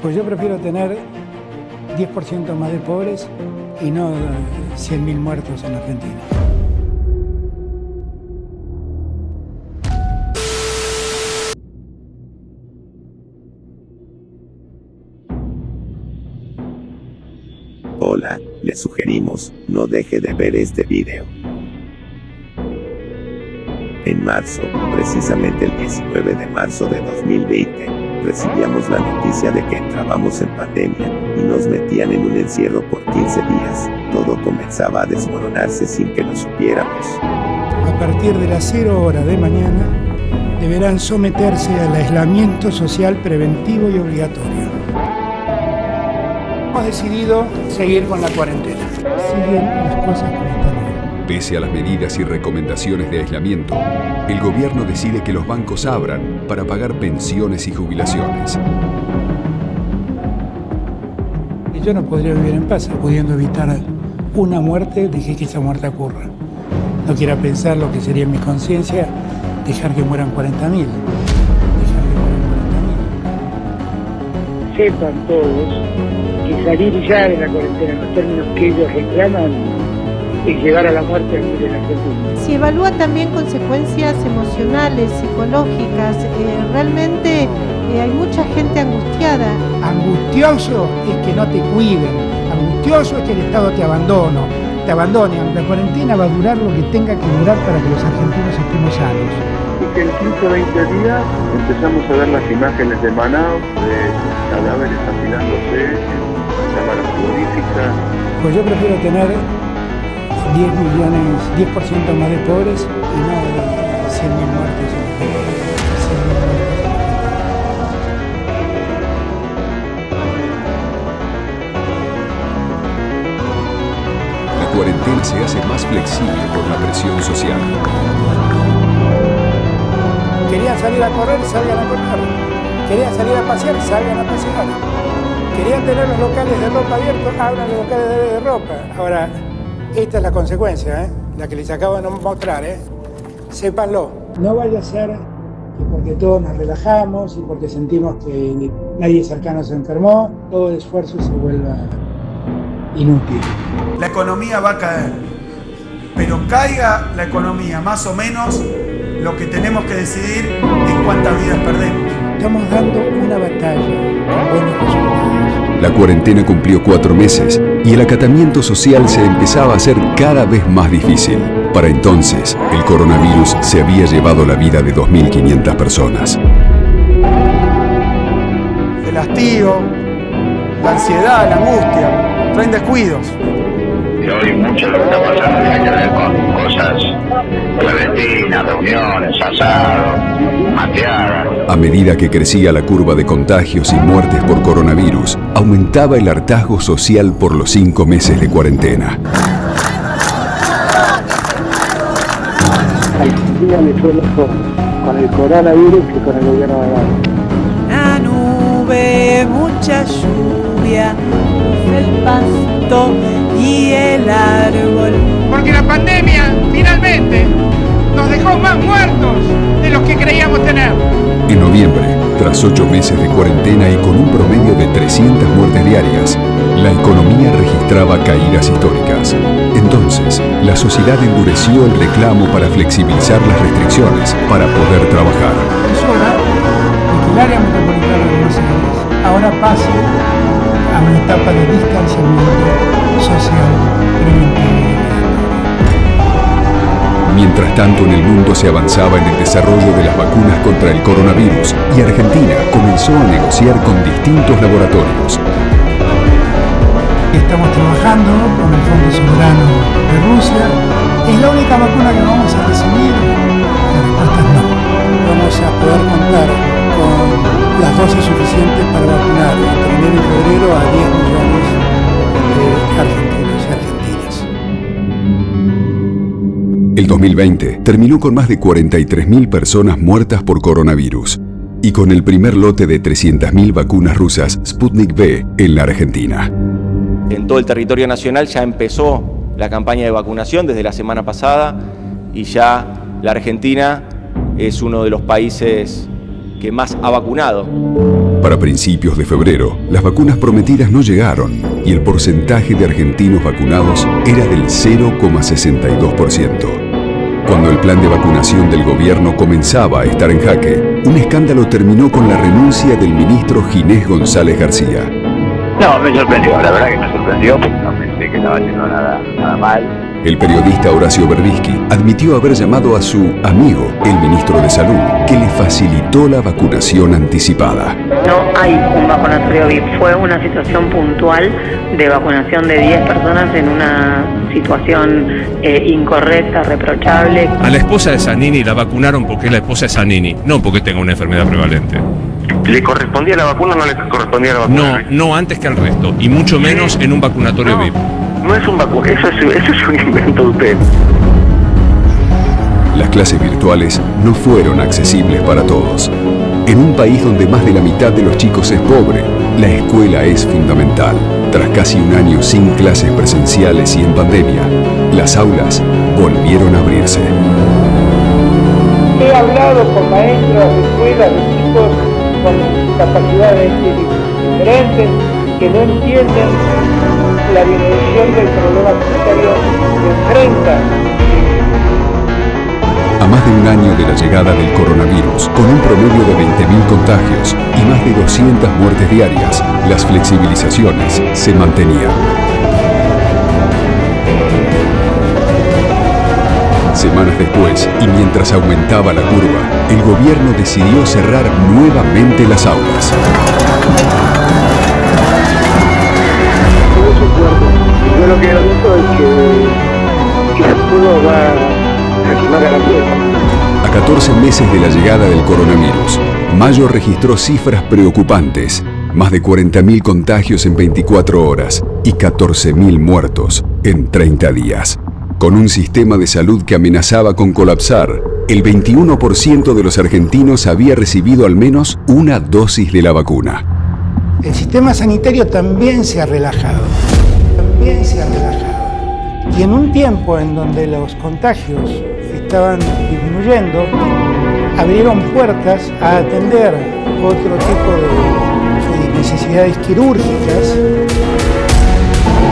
Pues yo prefiero tener 10% más de pobres y no 100.000 muertos en Argentina. Hola, le sugerimos, no deje de ver este video. En marzo, precisamente el 19 de marzo de 2020, recibíamos la noticia de que entrábamos en pandemia y nos metían en un encierro por 15 días. Todo comenzaba a desmoronarse sin que lo supiéramos. A partir de las 0 horas de mañana, deberán someterse al aislamiento social preventivo y obligatorio. Hemos decidido seguir con la cuarentena. Siguen las cosas como están hoy. Pese a las medidas y recomendaciones de aislamiento, el gobierno decide que los bancos abran para pagar pensiones y jubilaciones. Yo no podría vivir en paz, pudiendo evitar una muerte, dejé que esa muerte ocurra. No quiera pensar lo que sería en mi conciencia dejar que mueran 40.000. Sepan todos que salir ya de la cuarentena en los términos que ellos reclaman es llegar a la muerte aquí en Argentina. Si evalúa también consecuencias emocionales, psicológicas, realmente hay mucha gente angustiada. Angustioso es que no te cuiden, angustioso es que el Estado te abandone. La cuarentena va a durar lo que tenga que durar para que los argentinos estemos sanos. Y que en 15-20 días empezamos a ver las imágenes de Manaus, de cadáveres apilándose en cámaras frigoríficas. Pues yo prefiero tener 10% más de pobres y no 100.000 muertos. La cuarentena se hace más flexible por la presión social. Querían salir a correr, salgan a correr. Querían salir a pasear, salgan a pasear. Querían tener los locales de ropa abiertos, abran los locales de ropa. Ahora, esta es la consecuencia, la que les acabo de mostrar, sépanlo. No vaya a ser que porque todos nos relajamos y porque sentimos que nadie cercano se enfermó, todo el esfuerzo se vuelva inútil. La economía va a caer, pero caiga la economía más o menos, lo que tenemos que decidir es cuántas vidas perdemos. Estamos dando una batalla con buenos resultados. La cuarentena cumplió 4 meses y el acatamiento social se empezaba a hacer cada vez más difícil. Para entonces, el coronavirus se había llevado la vida de 2.500 personas. El hastío, la ansiedad, la angustia, traen descuidos. Y hoy mucho de lo que está pasando tiene que ver con cosas clandestinas, reuniones, asados, mateadas. A medida que crecía la curva de contagios y muertes por coronavirus, aumentaba el hartazgo social por los 5 meses de cuarentena. Argentina le fue mejor con el coronavirus que con el gobierno de Gana. Una nube, mucha lluvia, el pasto y el árbol. Porque la pandemia finalmente nos dejó más muertos de los que creíamos tener. En noviembre, tras 8 meses de cuarentena y con un promedio de 300 muertes diarias, la economía registraba caídas históricas. Entonces, la sociedad endureció el reclamo para flexibilizar las restricciones para poder trabajar. Es hora de que el área metropolitana de Buenos Aires ahora pase a una etapa de distanciamiento social preventivo. Mientras tanto, en el mundo se avanzaba en el desarrollo de las vacunas contra el coronavirus y Argentina comenzó a negociar con distintos laboratorios. Estamos trabajando con el Fondo Soberano de Rusia. ¿Es la única vacuna que vamos a recibir? La respuesta es no. Vamos a poder contar con las dosis suficientes para vacunar entre enero y febrero a 10 millones de argentinos y argentinas. El 2020 terminó con más de 43.000 personas muertas por coronavirus y con el primer lote de 300.000 vacunas rusas Sputnik V en la Argentina. En todo el territorio nacional ya empezó la campaña de vacunación desde la semana pasada y ya la Argentina es uno de los países que más ha vacunado. Para principios de febrero, las vacunas prometidas no llegaron y el porcentaje de argentinos vacunados era del 0,62%. Cuando el plan de vacunación del gobierno comenzaba a estar en jaque, un escándalo terminó con la renuncia del ministro Ginés González García. No, me sorprendió, la verdad que me sorprendió, porque no pensé que estaba haciendo nada mal. El periodista Horacio Berbisky admitió haber llamado a su amigo, el ministro de Salud, que le facilitó la vacunación anticipada. No hay un vacunatorio VIP, fue una situación puntual de vacunación de 10 personas en una situación incorrecta, reprochable. A la esposa de Zanini la vacunaron porque es la esposa de Zanini, no porque tenga una enfermedad prevalente. ¿Le correspondía la vacuna o no le correspondía la vacuna? No antes que al resto, y mucho menos en un vacunatorio VIP. No es un vacuna, eso es un invento de usted. Las clases virtuales no fueron accesibles para todos. En un país donde más de la mitad de los chicos es pobre, la escuela es fundamental. Tras casi un año sin clases presenciales y en pandemia, las aulas volvieron a abrirse. He hablado con maestros de escuelas de chicos con capacidades diferentes que no entienden la dimensión del problema sanitario que enfrentan. A más de un año de la llegada del coronavirus, con un promedio de 20.000 contagios y más de 200 muertes diarias, las flexibilizaciones se mantenían. Semanas después, y mientras aumentaba la curva, el gobierno decidió cerrar nuevamente las aulas. Yo lo que he visto es que el futuro va a quemar a la puerta. A 14 meses de la llegada del coronavirus, mayo registró cifras preocupantes. Más de 40.000 contagios en 24 horas y 14.000 muertos en 30 días. Con un sistema de salud que amenazaba con colapsar, el 21% de los argentinos había recibido al menos una dosis de la vacuna. El sistema sanitario también se ha relajado. Y en un tiempo en donde los contagios estaban disminuyendo, abrieron puertas a atender otro tipo de necesidades quirúrgicas.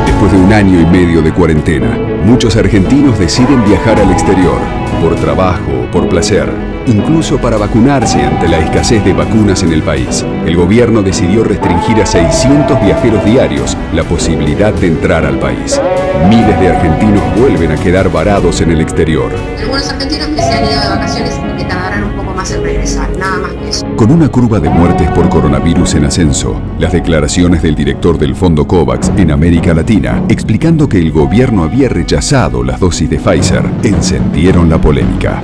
Después de un año y medio de cuarentena, muchos argentinos deciden viajar al exterior, por trabajo o por placer, incluso para vacunarse ante la escasez de vacunas en el país. El gobierno decidió restringir a 600 viajeros diarios la posibilidad de entrar al país. Miles de argentinos vuelven a quedar varados en el exterior. Algunos argentinos que se han ido de vacaciones y que tardarán un poco más en regresar, nada más que eso. Con una curva de muertes por coronavirus en ascenso, las declaraciones del director del Fondo COVAX en América Latina, explicando que el gobierno había rechazado las dosis de Pfizer, encendieron la polémica.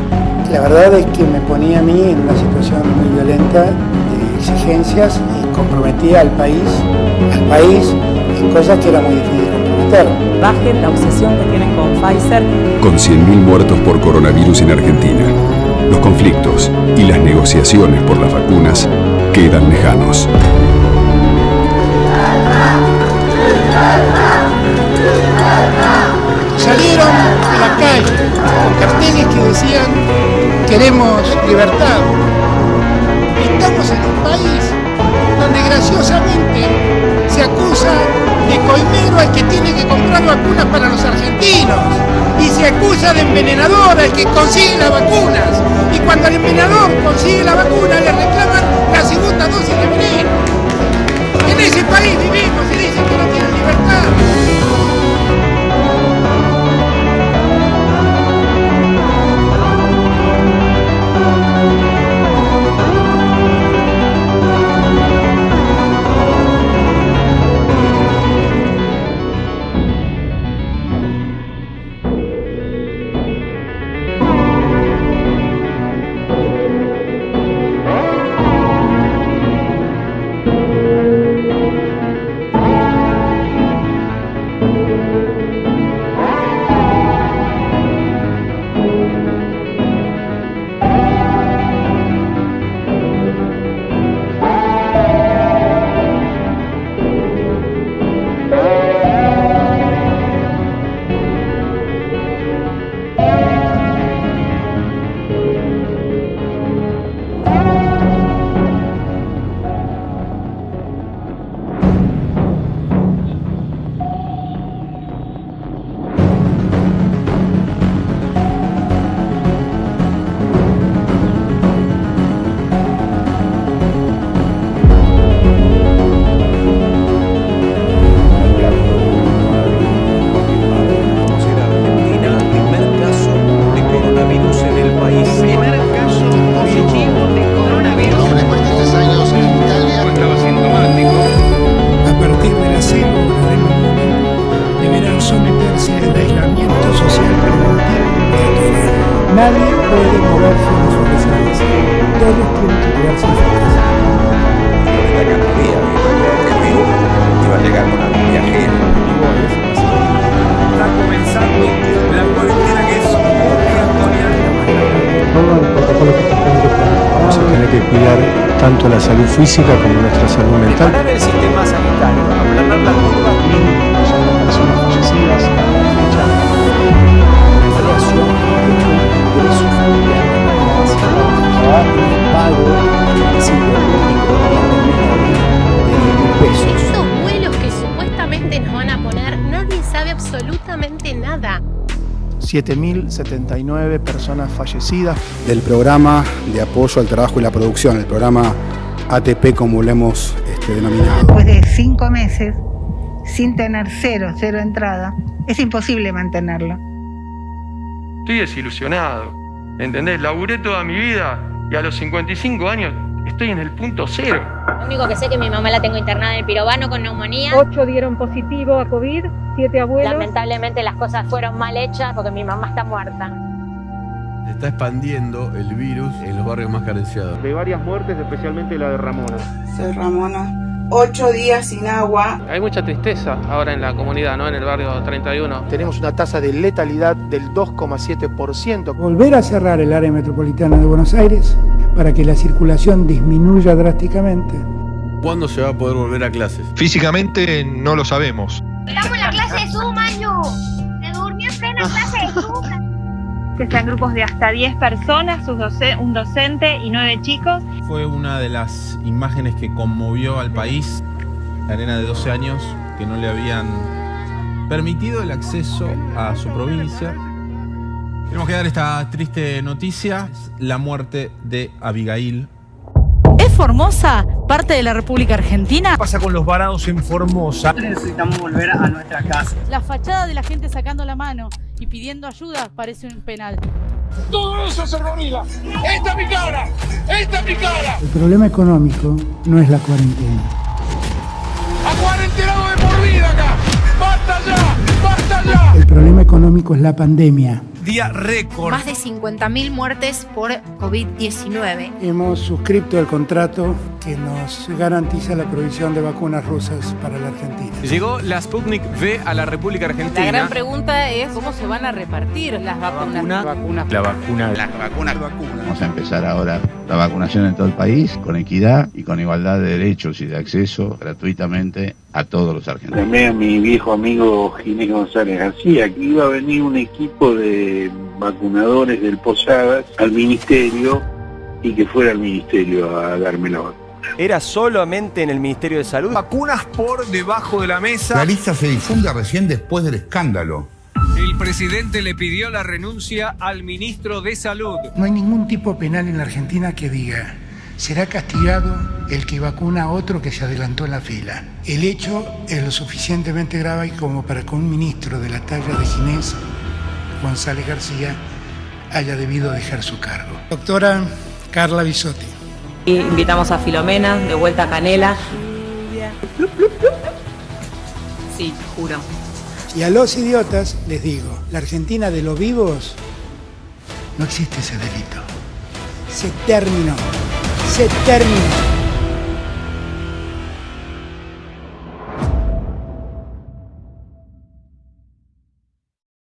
La verdad es que me ponía a mí en una situación muy violenta de exigencias y comprometía al país en cosas que era muy difícil comprometer. Bajen la obsesión que tienen con Pfizer. Con 100.000 muertos por coronavirus en Argentina, los conflictos y las negociaciones por las vacunas quedan lejanos. Salieron a la calle con carteles que decían queremos libertad. Estamos en un país donde graciosamente se acusa de coimero al que tiene que comprar vacunas para los argentinos y se acusa de envenenador al que consigue las vacunas, y cuando el envenenador consigue la vacuna le reclaman la segunda dosis de veneno. En ese país vivimos y dicen que no tienen libertad. Nadie puede moverse de su residencia. Todos tienen que quedarse en su casa. Iba a llegar con algún viajero. Está comenzando la cuarentena que es obligatorial. Todo el protocolo que se tiene que tener. Vamos a tener que cuidar tanto la salud física como nuestra salud mental. Preparar el sistema sanitario, aplanar la curva. Son las personas fallecidas. Evaluación de su familia. Pago de estos vuelos que supuestamente nos van a poner, nadie sabe absolutamente nada. 7.079 personas fallecidas. Del programa de apoyo al trabajo y la producción, el programa ATP como lo hemos denominado. Después de 5 meses, sin tener cero entrada, es imposible mantenerlo. Estoy desilusionado, ¿entendés? Laburé toda mi vida y a los 55 años estoy en el punto cero. Lo único que sé es que mi mamá la tengo internada en el Pirobano con neumonía. 8 dieron positivo a COVID, 7 abuelos. Lamentablemente las cosas fueron mal hechas porque mi mamá está muerta. Se está expandiendo el virus en los barrios más carenciados. De varias muertes, especialmente la de Ramona. Soy Ramona. 8 días sin agua. Hay mucha tristeza ahora en la comunidad, ¿no? En el barrio 31. Tenemos una tasa de letalidad del 2,7%. Volver a cerrar el área metropolitana de Buenos Aires para que la circulación disminuya drásticamente. ¿Cuándo se va a poder volver a clases? Físicamente no lo sabemos. Estamos en la clase de Zoom, Año. Se durmió en plena clase de Zoom. Que están grupos de hasta 10 personas, un docente y 9 chicos. Fue una de las imágenes que conmovió al país. La nena de 12 años que no le habían permitido el acceso a su provincia. Tenemos que dar esta triste noticia, la muerte de Abigail. ¿Es Formosa parte de la República Argentina? ¿Qué pasa con los varados en Formosa? Necesitamos volver a nuestra casa. La fachada de la gente sacando la mano y pidiendo ayuda parece un penal. Todo eso es el gorila. ¡Esta es mi cara! ¡Esta es mi cara! El problema económico no es la cuarentena. ¡A cuarentenado de por vida acá! ¡Basta ya! ¡Basta ya! El problema económico es la pandemia. Día récord. Más de 50.000 muertes por COVID-19. Hemos suscrito el contrato que nos garantiza la provisión de vacunas rusas para la Argentina. Llegó la Sputnik V a la República Argentina. La gran pregunta es cómo se van a repartir las vacunas. La vacuna. Vamos a empezar ahora la vacunación en todo el país, con equidad y con igualdad de derechos y de acceso gratuitamente a todos los argentinos. Llamé a mi viejo amigo Ginés González García, que iba a venir un equipo de vacunadores del Posadas al ministerio y que fuera al ministerio a darme la vacuna. ¿Era solamente en el Ministerio de Salud? Vacunas por debajo de la mesa. La lista se difunde recién después del escándalo. El presidente le pidió la renuncia al ministro de Salud. No hay ningún tipo penal en la Argentina que diga: será castigado el que vacuna a otro que se adelantó en la fila. El hecho es lo suficientemente grave como para que un ministro de la talla de Ginés González García haya debido dejar su cargo. Doctora Carla Bisotti. Invitamos a Filomena, de vuelta a Canela. Sí, juro. Y a los idiotas les digo: la Argentina de los vivos no existe ese delito. Se terminó.